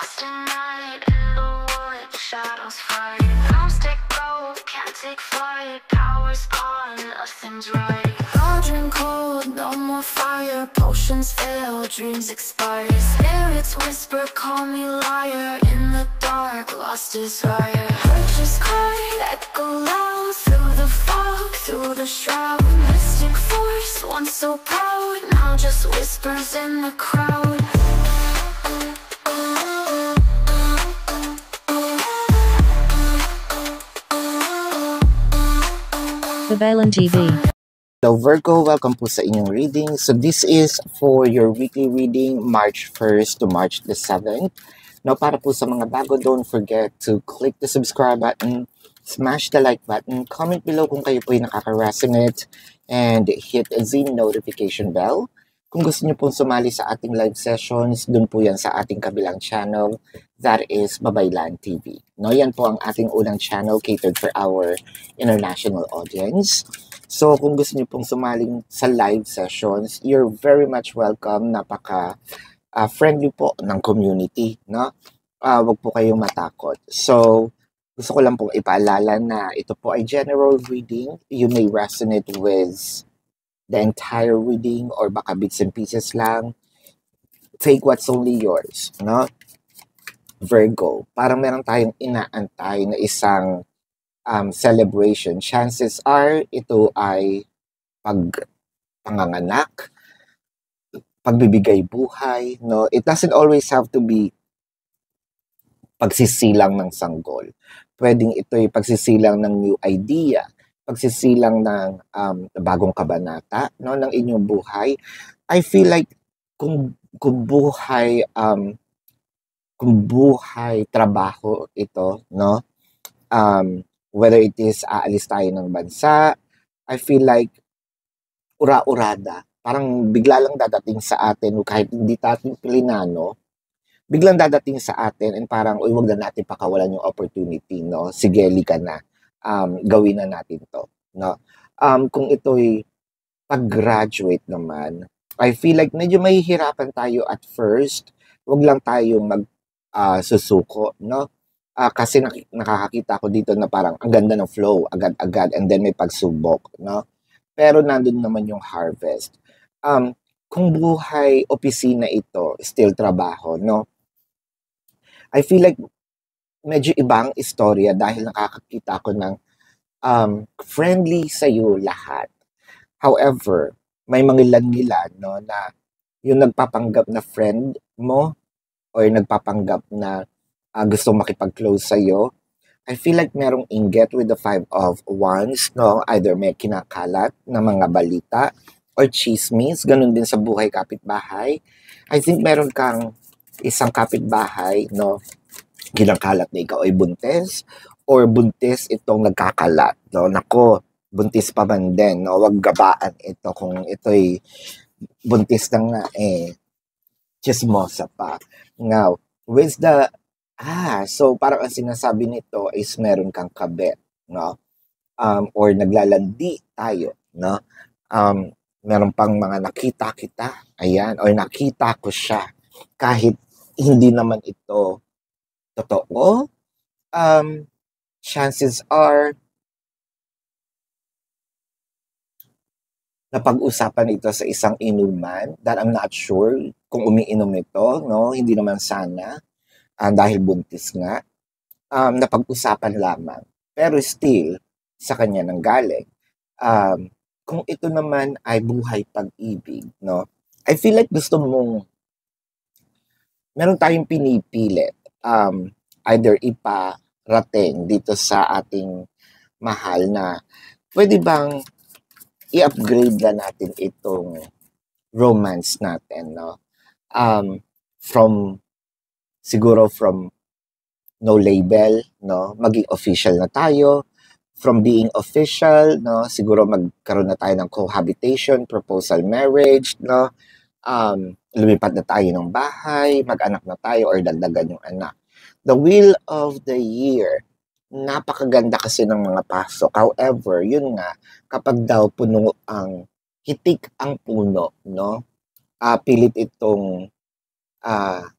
lost in night, in the wood, shadows fight. Arms take gold, can't take flight. Power's gone, nothing's right. Cauldron cold, no more fire. Potions fail, dreams expire. Spirits whisper, call me liar. In the dark, lost desire. Purchase cry, echo loud. Through the fog, through the shroud. Mystic force, once so proud, now just whispers in the crowd. Babaylan TV. Hello Virgo, welcome po sa inyong reading. So this is for your weekly reading March 1st to March the 7th. Now para po sa mga bago, don't forget to click the subscribe button, smash the like button, comment below kung kayo po ay nakaka-resonate, and hit the notification bell. Kung gusto niyo pong sumali sa ating live sessions, dun po yan sa ating kabilang channel, that is Babaylan TV. No, yan po ang ating unang channel catered for our international audience. So kung gusto niyo pong sumaling sa live sessions, you're very much welcome. Napaka friendly po ng community, no? Wag po kayong matakot. So gusto ko lang pong ipaalala na ito po ay general reading. You may resonate with the entire reading or baka bits and pieces lang. Take what's only yours, no? Virgo, parang meron tayong inaantay na isang celebration. Chances are ito ay panganganak, pagbibigay buhay, no? It doesn't always have to be pagsisilang ng sanggol. Pwedeng ito'y pagsisilang ng new idea, pagsisilang ng bagong kabanata, no, ng inyong buhay. I feel like kung buhay trabaho ito, no, whether it is aalis tayo ng bansa, I feel like ura-urada, parang bigla lang dadating sa atin kahit hindi natin pilinano, biglang dadating sa atin and parang uy, wag na natin pakawalan yung opportunity, no? Sige, lika na. Gawin na natin to, no? Kung ito'y pag-graduate naman, I feel like medyo mahihirapan tayo at first. Wag lang tayo susuko, no? Kasi nakakakita ko dito na parang ang ganda ng flow, agad-agad, and then may pagsubok, no? Pero nandun naman yung harvest. Kung buhay opisina ito, still trabaho, no? I feel like medyo ibang istorya dahil nakakakita ko ng friendly sa'yo lahat. However, may mangilan-ngilan, no, na yung nagpapanggap na friend mo or nagpapanggap na gusto makipag-close sa'yo, I feel like merong inggit with the 5 of Wands, no? Either may kinakalat na mga balita or chismis, ganun din sa buhay kapitbahay. I think meron kang isang kapitbahay, no, ginakalat na ikaw ay buntis or buntis itong nagkakalat, no? Nako, buntis pa man din, no? Wag gabaan ito kung ito'y buntis na nga chismosa pa. Now, with the so parang ang sinasabi nito is meron kang kabit, no? Or naglalandi tayo, no? Meron pang mga nakita kita, ayan, or nakita ko siya kahit hindi naman ito totoo. Chances are napag-usapan ito sa isang inuman that I'm not sure kung umiinom ito, no? Hindi naman sana dahil buntis nga. Napag-usapan lamang. Pero still, sa kanya nanggaling. Kung ito naman ay buhay pag-ibig, no? I feel like gusto mong meron tayong pinipilit. Either iparating dito sa ating mahal na pwede bang i-upgrade na natin itong romance natin, no? Siguro from no label, no? Maging official na tayo. From being official, no? Siguro magkaroon na tayo ng cohabitation, proposal marriage, no? Lumipat na tayo ng bahay, mag-anak na tayo or dagdagan yung anak. The Wheel of the Year, napakaganda kasi ng mga pasok. However, yun nga, kapag daw puno hitik ang puno, no? Pilit itong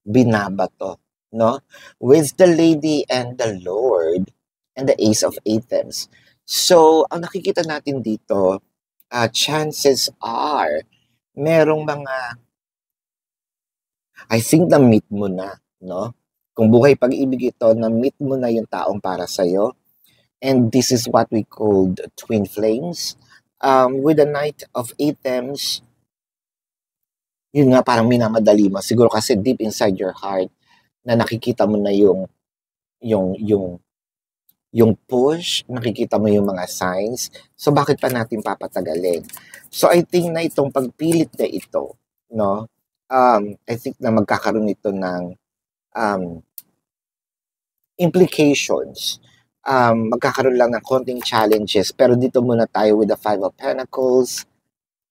binabato no? With the Lady and the Lord and the Ace of Athens. So, ang nakikita natin dito, chances are, merong mga, I think na-meet mo na, no? Kung buhay pag-ibig ito, na-meet mo na yung taong para sa'yo. And this is what we called twin flames. With the Knight of Athens, yun nga parang minamadali mo. Siguro kasi deep inside your heart na nakikita mo na yung yung push, nakikita mo yung mga signs. So bakit pa natin papatagalin? So I think na itong pagpilit na ito, no? I think na magkakaroon ito ng implications. Magkakaroon lang ng konting challenges. Pero dito muna tayo with the Five of Pentacles.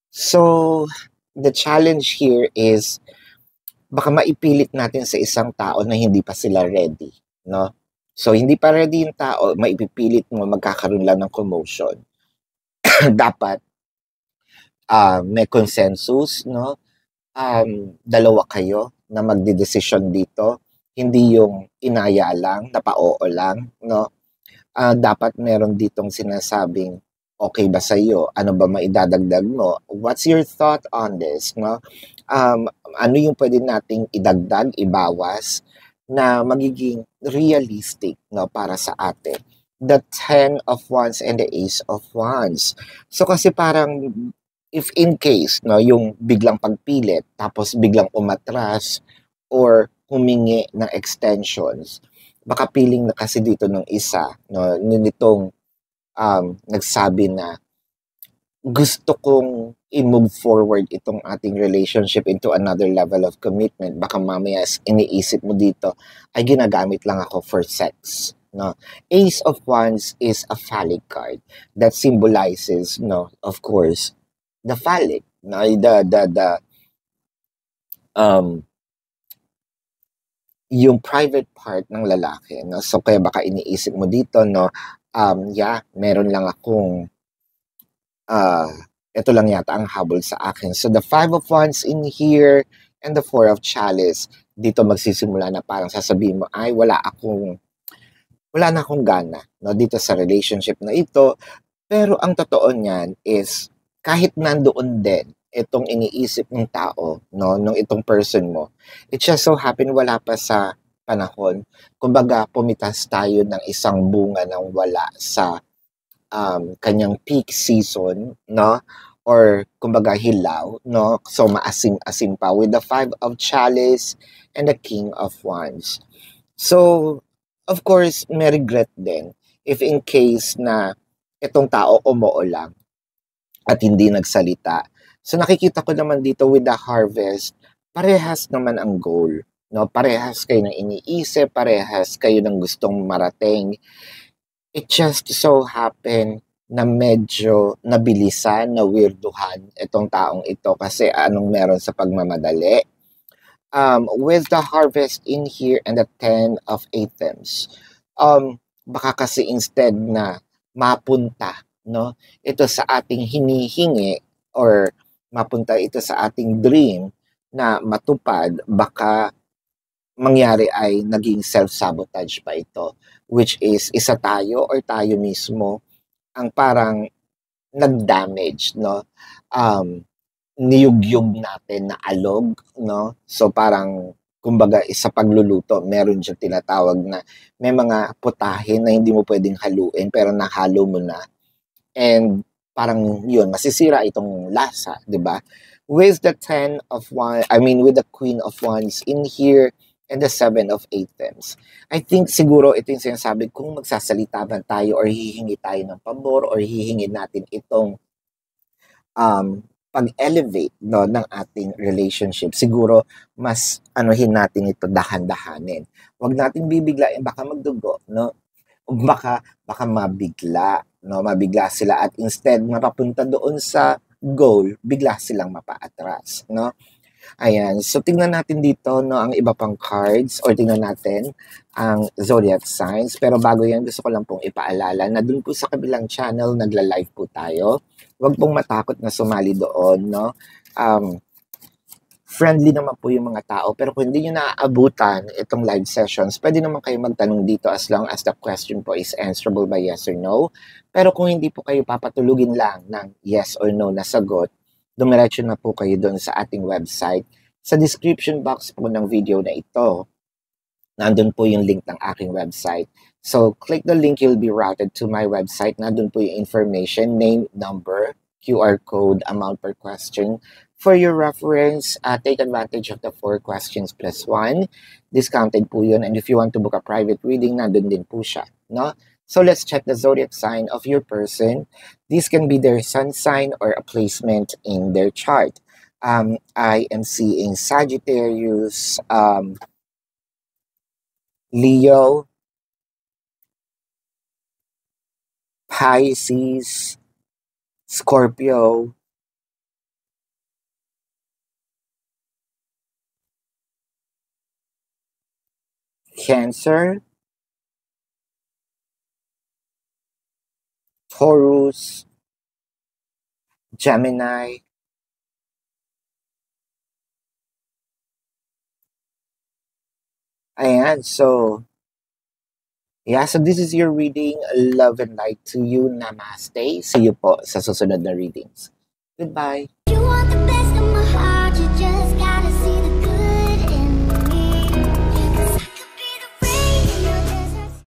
So, the challenge here is baka maipilit natin sa isang tao na hindi pa sila ready, no? So, hindi pa ready yung tao, maipipilit mo, magkakaroon lang ng commotion. Dapat may consensus, no? Dalawa kayo na magdidesisyon dito. Hindi yung inaya lang, napao lang, no? Dapat meron ditong sinasabing, okay ba sa iyo? Ano ba maidadagdag mo? What's your thought on this, no? Ano yung pwede nating idagdag, ibawas, na magiging realistic, no, para sa atin. The 10 of Wands and the Ace of Wands. So kasi parang if in case, no, yung biglang pagpilit tapos biglang umatras or humingi ng extensions, baka piling na kasi dito ng isa, no, nitong nagsabi na gusto kong i-move forward itong ating relationship into another level of commitment. Baka mamaya iniisip mo dito, ay ginagamit lang ako for sex. No? Ace of Wands is a phallic card that symbolizes, no, of course, the phallic, no, yung private part ng lalaki, no? So kaya baka iniisip mo dito, no, meron lang akong ito lang yata ang habol sa akin. So the Five of Wands in here and the Four of Chalice, dito magsisimula na parang sasabihin mo, ay wala na akong gana, no, dito sa relationship na ito. Pero ang totoo niyan is kahit nandoon din itong iniisip ng tao, no, nung itong person mo, it just so happen wala pa sa panahon. Kumbaga, pumitas tayo ng isang bunga ng wala sa kanyang peak season, no? Or kumbaga hilaw, no? So maasim-asim pa with the Five of Chalice and the King of Wands. So, of course, may regret din if in case na itong tao umuo lang at hindi nagsalita. So nakikita ko naman dito with the Harvest, parehas naman ang goal, no? Parehas kayo ng iniisip, parehas kayo ng gustong marating. It just so happen na medyo nabilisan, na weirduhan itong taong ito kasi anong meron sa pagmamadali. With the Harvest in here and the 10 of Athens, baka kasi instead na mapunta, no, ito sa ating hinihingi or mapunta ito sa ating dream na matupad, baka mangyari ay naging self-sabotage pa ito, which is isa tayo or tayo mismo ang parang nag-damage, no? Niyugyug natin na alog, no? So parang kumbaga sa pagluluto, meron diyang tinatawag na may mga putahe na hindi mo pwedeng haluin pero nahalo mo na. And parang yun, masisira itong lasa, di ba? With the 10 of Wands, with the Queen of Wands in here, and the 7 of Athens. I think siguro ito yung sinasabi kung magsasalita man tayo or hihingi tayo ng pabor or hihingi natin itong pag-elevate, no, ng ating relationship. Siguro mas anuhin natin ito, dahan-dahanin. Huwag natin bibiglain, baka magdugo, no? Baka mabigla, no? Mabigla sila at instead mapapunta doon sa goal, bigla silang mapaatras, no? Ayan. So, tingnan natin dito, no, ang iba pang cards or tingnan natin ang zodiac signs. Pero bago yan, gusto ko lang pong ipaalala na dun po sa kabilang channel, nagla-live po tayo. Huwag pong matakot na sumali doon, no. friendly naman po yung mga tao. Pero kung hindi nyo naaabutan itong live sessions, pwede naman kayo magtanong dito as long as the question po is answerable by yes or no. Pero kung hindi po kayo papatulugin lang ng yes or no na sagot, dumiretso na po kayo doon sa ating website. Sa description box po ng video na ito, nandun po yung link ng aking website. So, click the link, you'll be routed to my website. Nandun po yung information, name, number, QR code, amount per question. For your reference, take advantage of the 4 questions plus 1. Discounted po yun. And if you want to book a private reading, nandun din po siya. No? So let's check the zodiac sign of your person. This can be their sun sign or a placement in their chart. I am seeing Sagittarius, Leo, Pisces, Scorpio, Cancer, Taurus, Gemini, ayan, so this is your reading. Love and light to you. Namaste. See you po sa susunod na readings. Goodbye.